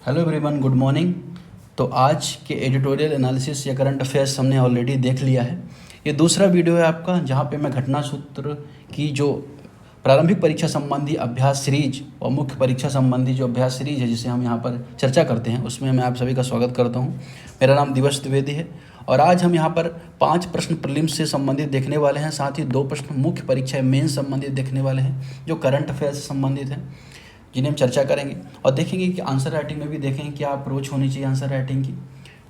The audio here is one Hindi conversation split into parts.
Hello everyone, good morning. तो आज के एडिटोरियल एनालिसिस या करंट अफेयर्स हमने ऑलरेडी देख लिया है। ये दूसरा वीडियो है आपका जहाँ पे मैं घटना सूत्र की जो प्रारंभिक परीक्षा संबंधी अभ्यास सीरीज और मुख्य परीक्षा संबंधी जो अभ्यास सीरीज है जिसे हम यहाँ पर चर्चा करते हैं उसमें मैं आप सभी का स्वागत करता हूँ। मेरा नाम दिवस द्विवेदी है और आज हम यहाँ पर 5 प्रश्न प्रीलिम्स से संबंधित देखने वाले हैं, साथ ही 2 प्रश्न मुख्य परीक्षा मेन संबंधित देखने वाले हैं जो करंट अफेयर से संबंधित हैं, जिन्हें हम चर्चा करेंगे और देखेंगे कि आंसर राइटिंग में भी देखेंगे क्या अप्रोच होनी चाहिए आंसर राइटिंग की।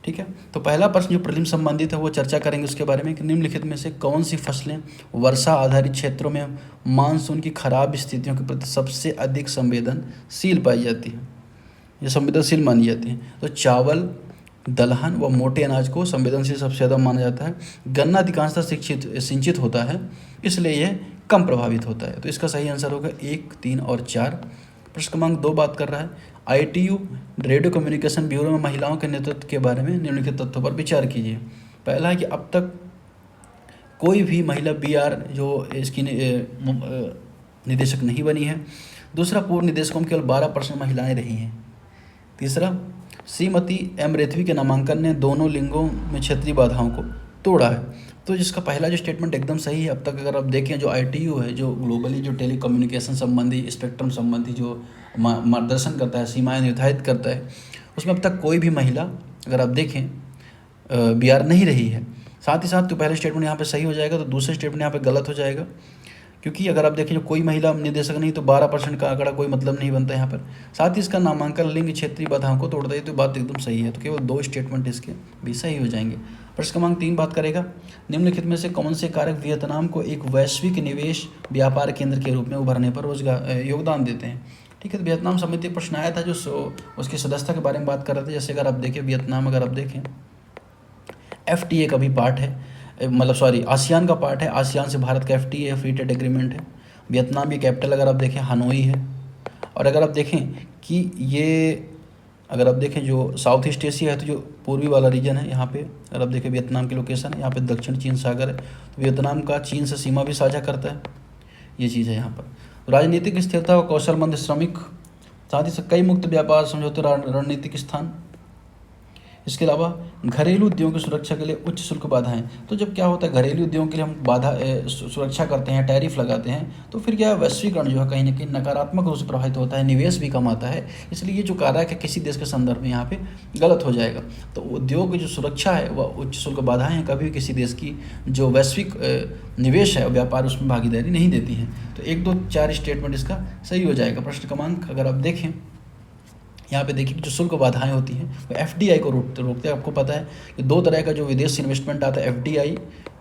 ठीक है, तो पहला प्रश्न जो प्रीलिम संबंधित है वो चर्चा करेंगे उसके बारे में कि निम्नलिखित में से कौन सी फसलें वर्षा आधारित क्षेत्रों में मानसून की खराब स्थितियों के प्रति सबसे अधिक संवेदनशील पाई जाती है या संवेदनशील मानी जाती है। तो चावल, दलहन व मोटे अनाज को संवेदनशील सबसे ज़्यादा माना जाता है। गन्ना अधिकांशतः सिंचित होता है इसलिए यह कम प्रभावित होता है। तो इसका सही आंसर होगा 1, 3 और 4। प्रश्न क्रमांक 2 बात कर रहा है ITU रेडियो कम्युनिकेशन ब्यूरो में महिलाओं के नेतृत्व के बारे में निम्नलिखित तथ्यों पर विचार कीजिए। पहला है कि अब तक कोई भी महिला BR जो इसकी निदेशक नहीं बनी है। दूसरा, पूर्व निदेशकों में केवल 12% महिलाएं रही हैं। तीसरा, श्रीमती M रेथवी के नामांकन ने दोनों लिंगों में क्षेत्रीय बाधाओं को तोड़ा है। तो जिसका पहला जो स्टेटमेंट एकदम सही है। अब तक अगर आप देखें जो ITU है जो ग्लोबली जो टेली कम्युनिकेशन संबंधी स्पेक्ट्रम संबंधी जो मार्गदर्शन करता है, सीमाएं निर्धारित करता है, उसमें अब तक कोई भी महिला अगर आप देखें BR नहीं रही है। साथ ही साथ तो पहले स्टेटमेंट यहाँ पे सही हो जाएगा तो दूसरे स्टेटमेंट यहाँ पे गलत हो जाएगा, क्योंकि अगर आप देखें जो कोई महिला निदेशक नहीं तो 12% का आंकड़ा कोई मतलब नहीं बनता यहाँ पर। साथ ही इसका नामांकन लिंग क्षेत्रीय बाधाओं को तोड़ता है, तो बात एकदम सही है। तो केवल 2 स्टेटमेंट इसके भी सही हो जाएंगे। प्रश्न क्रमांक 3 बात करेगा निम्नलिखित में से कौन से कारक वियतनाम को एक वैश्विक निवेश व्यापार केंद्र के रूप में उभरने पर रोजगार योगदान देते हैं। ठीक है, तो वियतनाम संबंधी प्रश्न आया था जो उसकी सदस्यता के बारे में बात कर रहे थे। जैसे अगर आप देखें वियतनाम अगर आप देखें FTA का भी पार्ट है, मतलब सॉरी आसियान का पार्ट है। आसियान से भारत का FTA फ्री ट्रेड एग्रीमेंट है। वियतनाम की कैपिटल अगर आप देखें हनोई है। और अगर आप देखें कि ये अगर आप देखें जो साउथ ईस्ट एशिया है तो जो पूर्वी वाला रीजन है यहाँ पे अगर आप देखें वियतनाम की लोकेशन है, यहाँ पे दक्षिण चीन सागर है। तो वियतनाम का चीन से सीमा भी साझा करता है, ये चीज़ है यहाँ पर। राजनीतिक स्थिरता और कौशलमंद श्रमिक, साथ ही कई मुक्त व्यापार समझौते रणनीतिक स्थान। इसके अलावा घरेलू उद्योगों की सुरक्षा के लिए उच्च शुल्क बाधाएं। तो जब क्या होता है घरेलू उद्योगों के लिए हम बाधा सुरक्षा करते हैं, टैरिफ लगाते हैं, तो फिर क्या वैश्वीकरण जो है कहीं ना कहीं नकारात्मक रूप से प्रभावित होता है, निवेश भी कम आता है। इसलिए ये जो कारक है किसी देश के संदर्भ में यहाँ पे गलत हो जाएगा। तो उद्योग की जो सुरक्षा है वह उच्च शुल्क बाधाएं हैं, कभी भी किसी देश की जो वैश्विक निवेश है व्यापार उसमें भागीदारी नहीं देती है। तो 1, 2, 4 स्टेटमेंट इसका सही हो जाएगा। प्रश्न क्रमांक अगर आप देखें यहाँ पे देखिए जो शुल्क बाधाएं होती हैं वो FDI को रोकते हैं। आपको पता है कि 2 तरह का जो विदेश इन्वेस्टमेंट आता है, FDI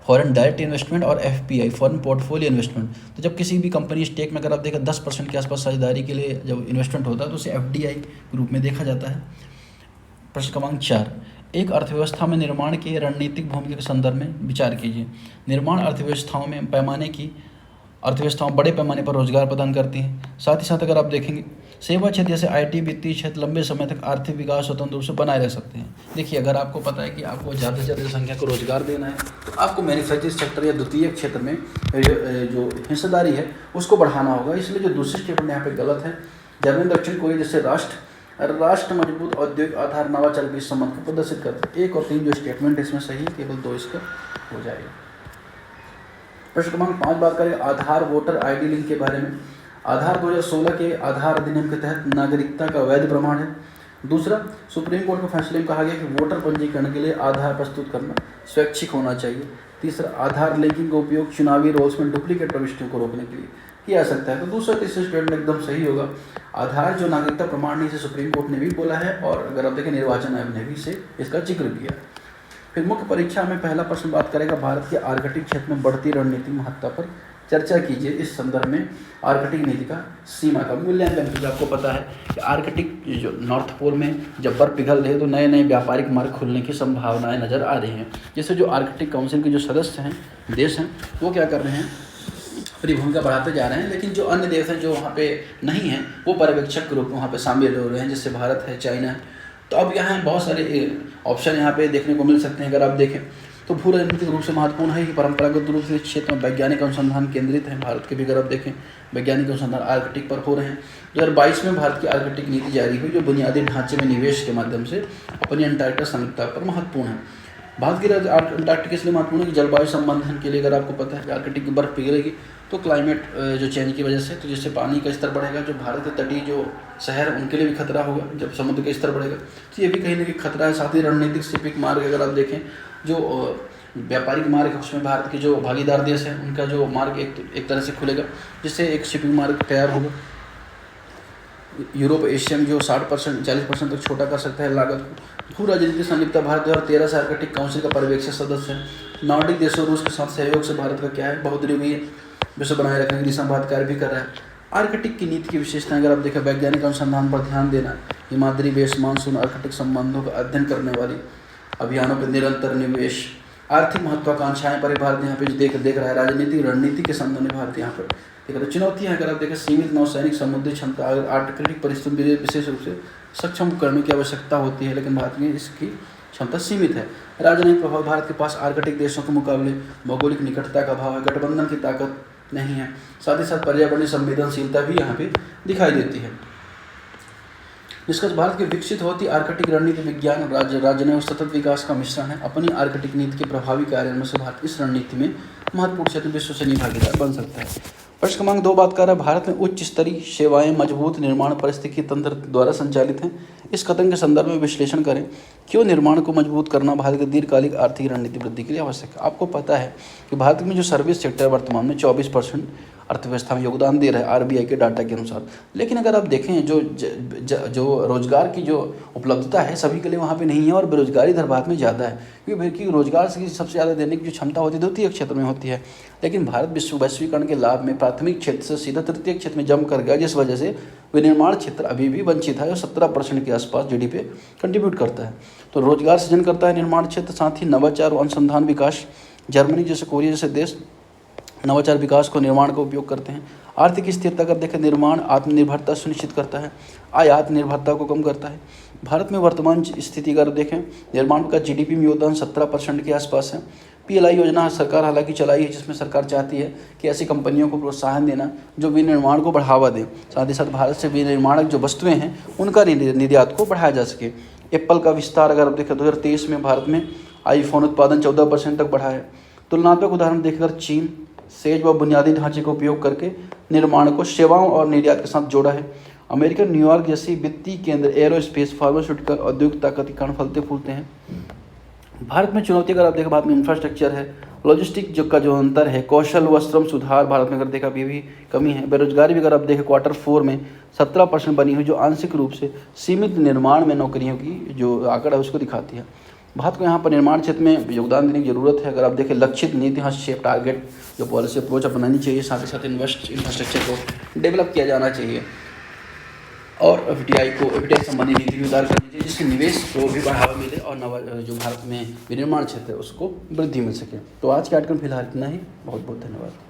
फॉरेन डायरेक्ट इन्वेस्टमेंट और FPI फॉरेन पोर्टफोलियो इन्वेस्टमेंट। तो जब किसी भी कंपनी स्टेक में अगर आप देखें 10% के आसपास साझेदारी के लिए जब इन्वेस्टमेंट होता है तो उसे FDI के रूप में देखा जाता है। प्रश्न क्रमांक 4, एक अर्थव्यवस्था में निर्माण की रणनीतिक भूमिका के संदर्भ में विचार कीजिए। निर्माण अर्थव्यवस्थाओं में अर्थव्यवस्थाओं बड़े पैमाने पर रोजगार प्रदान करती हैं। साथ ही साथ अगर आप देखेंगे सेवा क्षेत्र जैसे IT वित्तीय क्षेत्र लंबे समय तक आर्थिक विकास स्वतंत्र रूप से बनाए रह सकते हैं। देखिए अगर आपको पता है कि आपको ज़्यादा से ज़्यादा संख्या को रोजगार देना है तो आपको मैन्युफैक्चरिंग सेक्टर या द्वितीय क्षेत्र में जो हिस्सेदारी है उसको बढ़ाना होगा। इसलिए जो दूसरे स्टेटमेंट यहाँ पे गलत है। जर्मनी दक्षिण कोरिया जैसे राष्ट्र मजबूत औद्योगिक आधार नवाचार के बीच संबंध को प्रदर्शित करते हैं। 1 और 3 जो स्टेटमेंट है इसमें सही है, केवल 2 इसका हो जाएगा। प्रश्न क्रमांक 5 बात करें आधार वोटर ID लिंक के बारे में। आधार 2016 के आधार अधिनियम के तहत नागरिकता का वैध प्रमाण है। दूसरा, सुप्रीम कोर्ट के फैसले में कहा गया कि वोटर पंजीकरण के लिए आधार प्रस्तुत करना स्वैच्छिक होना चाहिए। तीसरा, आधार लिंकिंग का उपयोग चुनावी रोल्स में डुप्लीकेट प्रविष्टियों को रोकने के लिए किया जा सकता है। तो दूसरा तीसरा स्टेटमेंट एकदम सही होगा। आधार जो नागरिकता प्रमाण नहीं, इसे सुप्रीम कोर्ट ने भी बोला है और अगर आप देखें निर्वाचन आयोग ने भी इसे इसका जिक्र किया। फिर मुख्य परीक्षा में पहला प्रश्न बात करेगा भारत के आर्कटिक क्षेत्र में बढ़ती रणनीतिक महत्ता पर चर्चा कीजिए। इस संदर्भ में आर्कटिक नीति का सीमा का मूल्यांकन कीजिए। आपको पता है कि आर्कटिक जो नॉर्थ पोल में जब बर्फ पिघल रही है तो नए नए व्यापारिक मार्ग खुलने की संभावनाएं नजर आ रही हैं। जैसे जो आर्कटिक काउंसिल के जो सदस्य हैं देश हैं वो क्या कर रहे हैं, अपनी भूमिका बढ़ाते जा रहे हैं, लेकिन जो अन्य देश हैं जो वहाँ पे नहीं हैं वो पर्यवेक्षक के रूप में वहाँ पे शामिल हो रहे हैं, जैसे भारत है, चाइना है। तो अब यहाँ बहुत सारे ऑप्शन यहाँ पे देखने को मिल सकते हैं। अगर आप देखें तो भू राजनीतिक रूप से महत्वपूर्ण है कि परंपरागत रूप से इस क्षेत्र में वैज्ञानिक अनुसंधान केंद्रित है। भारत के भी अगर आप देखें वैज्ञानिक अनुसंधान आर्कटिक पर हो रहे हैं। 2022 में भारत की आर्कटिक नीति जारी हुई जो बुनियादी ढांचे में निवेश के माध्यम से अपनी अंटार्कटिका संयुक्ता पर महत्वपूर्ण है। भारत की अंटार्कटिका इसलिए महत्वपूर्ण है कि जलवायु संबंधन के लिए अगर आपको पता है कि आर्कटिक की बर्फ पिघलेगी तो क्लाइमेट जो चेंज की वजह से, तो जिससे पानी का स्तर बढ़ेगा, जो भारत के तटीय जो शहर उनके लिए भी खतरा होगा जब समुद्र का स्तर बढ़ेगा, तो ये भी कहीं ना कहीं खतरा है। साथ ही रणनीतिक शिपिंग मार्ग अगर आप देखें जो व्यापारिक मार्ग है उसमें भारत के जो भागीदार देश हैं उनका जो मार्ग एक तरह से खुलेगा, जिससे एक शिपिंग मार्ग तैयार होगा। यूरोप एशिया में जो 60% 40% तक छोटा कर सकता है लागत को। भू राजनीतिक संयुक्ता भारत 2013 से आर्कटिक काउंसिल का पर्यवेक्षक सदस्य है। नॉर्डिक देशों रूस के साथ सहयोग से भारत का क्या है बहुद्वीपीय विश्व बनाए रखने की दिशा में भारत कार्य भी कर रहा है। आर्कटिक की नीति की विशेषताएं अगर आप देखें, वैज्ञानिक अनुसंधान पर ध्यान देना, हिमाद्री बेस मानसून आर्कटिक संबंधों का अध्ययन करने वाली अभियानों पर निरंतर निवेश, आर्थिक महत्वाकांक्षाएं पर भारत यहाँ पे देख रहा है। राजनीतिक रणनीति के संबंध में भारत यहाँ पर देख रहा है। चुनौतियाँ अगर आप देखें, सीमित नौसैनिक समुद्री क्षमता, अगर आर्कटिक परिस्थिति में विशेष रूप से सक्षम उपकरणों की आवश्यकता होती है, लेकिन भारत में इसकी क्षमता सीमित है। राजनयिक प्रभाव, भारत के पास आर्कटिक देशों के मुकाबले भौगोलिक निकटता का अभाव है, गठबंधन की ताकत नहीं है, साथ ही साथ पर्यावरणीय संवेदनशीलता भी यहाँ पे दिखाई देती है। निष्कर्ष, भारत की विकसित होती आर्कटिक रणनीति विज्ञान और राजनय और सतत विकास का मिश्रण है। अपनी आर्कटिक नीति के प्रभावी कार्यान्वयन से भारत इस रणनीति में महत्वपूर्ण क्षेत्र विश्व से भागीदार बन सकता है। प्रश्न क्रमांक 2 बात कर रहा है, भारत में उच्च स्तरीय सेवाएं मजबूत निर्माण पारिस्थितिकी तंत्र द्वारा संचालित हैं। इस कथन के संदर्भ में विश्लेषण करें, क्यों निर्माण को मजबूत करना भारत की दीर्घकालिक आर्थिक रणनीति वृद्धि के लिए आवश्यक है। आपको पता है कि भारत में जो सर्विस सेक्टर वर्तमान में 24% अर्थव्यवस्था में योगदान दे रहा है आरबीआई के डाटा के अनुसार, लेकिन अगर आप देखें जो रोजगार की जो उपलब्धता है सभी के लिए वहाँ पे नहीं है और बेरोजगारी दर भारत में ज़्यादा है, क्योंकि रोजगार की सबसे ज़्यादा देने की जो क्षमता होती है द्वितीय क्षेत्र में होती है, लेकिन भारत वैश्वीकरण के लाभ में प्राथमिक क्षेत्र से सीधा तृतीय क्षेत्र में जम कर गया, जिस वजह से विनिर्माण क्षेत्र अभी भी वंचित है और 17% के आसपास जीडीपी कंट्रीब्यूट करता है। तो रोजगार सृजन करता है निर्माण क्षेत्र, साथ ही नवाचार और अनुसंधान विकास, जर्मनी जैसे कोरिया जैसे देश नवाचार विकास को निर्माण का उपयोग करते हैं। आर्थिक स्थिरता कर देखें, निर्माण आत्मनिर्भरता सुनिश्चित करता है, आयात निर्भरता को कम करता है। भारत में वर्तमान स्थिति अगर देखें, निर्माण का जीडीपी में योगदान 17% के आसपास है। पीएलआई योजना सरकार हालांकि चलाई है, जिसमें सरकार चाहती है कि ऐसी कंपनियों को प्रोत्साहन देना जो विनिर्माण को बढ़ावा दें, साथ ही साथ भारत से विनिर्माणक जो वस्तुएं हैं उनका निर्यात को बढ़ाया जा सके। एप्पल का विस्तार अगर आप देखें 2023 में भारत में आईफोन उत्पादन 14% तक बढ़ा है। तुलनात्मक उदाहरण देखकर चीन सेज व बुनियादी ढांचे का उपयोग करके निर्माण को सेवाओं और निर्यात के साथ जोड़ा है। अमेरिका न्यूयॉर्क जैसी वित्तीय केंद्र एरोस्पेस फार्मास्यूटिकल औद्योगिकता के कारण फलते फूलते हैं। भारत में चुनौती अगर आप देखें, भारत में इंफ्रास्ट्रक्चर है, लॉजिस्टिक जो अंतर है, कौशल व श्रम सुधार भारत में अगर देखा अभी भी कमी है। बेरोजगारी भी अगर आप देखें Q4 में 17% बनी हुई, जो आंशिक रूप से सीमित निर्माण में नौकरियों की जो आंकड़ा है उसको दिखाती है। भारत को यहाँ पर निर्माण क्षेत्र में योगदान देने की जरूरत है। अगर आप देखें लक्षित नीति यहाँ शेप टारगेट जो पॉलिसी अप्रोच अपनानी चाहिए, साथ ही साथ इंफ्रास्ट्रक्चर को डेवलप किया जाना चाहिए और एफडीआई संबंधी नीति भी उदार करनी चाहिए, जिससे निवेश को भी बढ़ावा मिले और जो भारत में विनिर्माण क्षेत्र है उसको वृद्धि मिल सके। तो आज के आर्टिकल फिलहाल इतना ही। बहुत बहुत धन्यवाद।